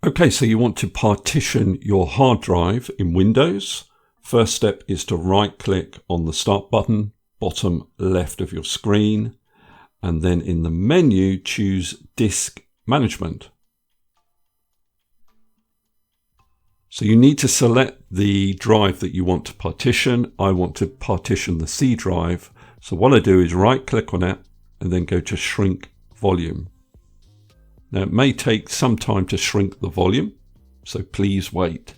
Okay, so you want to partition your hard drive in Windows. First step is to right click on the Start button, bottom left of your screen, and then in the menu choose Disk Management. So you need to select the drive that you want to partition. I want to partition the C drive. So what I do is right click on it and then go to Shrink Volume. Now it may take some time to shrink the volume, so please wait.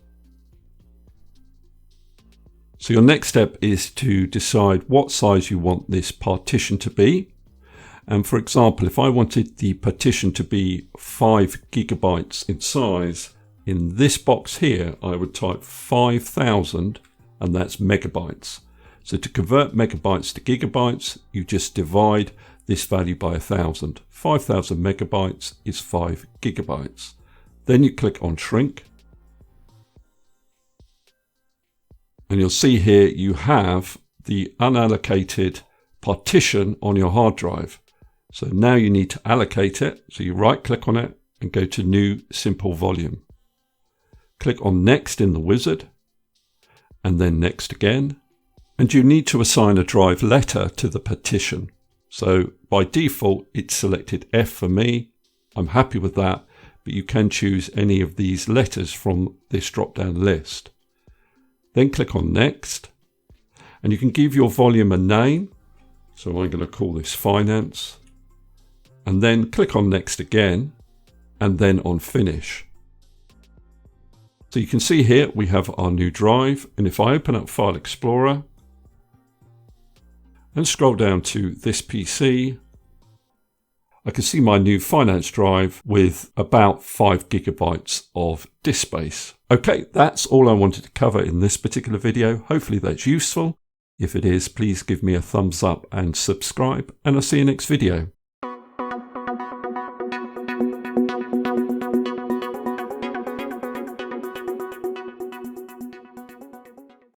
So your next step is to decide what size you want this partition to be. And for example, if I wanted the partition to be 5 gigabytes in size, in this box here, I would type 5,000 and that's megabytes. So to convert megabytes to gigabytes, you just divide this value by 1,000. 5,000 megabytes is 5 gigabytes. Then you click on Shrink. And you'll see here you have the unallocated partition on your hard drive. So now you need to allocate it. So you right click on it and go to New Simple Volume. Click on Next in the wizard and then Next again. And you need to assign a drive letter to the partition. So by default, it's selected F for me. I'm happy with that, but you can choose any of these letters from this drop-down list. Then click on Next, and you can give your volume a name. So I'm going to call this Finance, and then click on Next again, and then on Finish. So you can see here we have our new drive, and if I open up File Explorer, and scroll down to this PC, I can see my new Finance drive with about 5 gigabytes of disk space. Okay, that's all I wanted to cover in this particular video. Hopefully that's useful. If it is, please give me a thumbs up and subscribe, and I'll see you next video.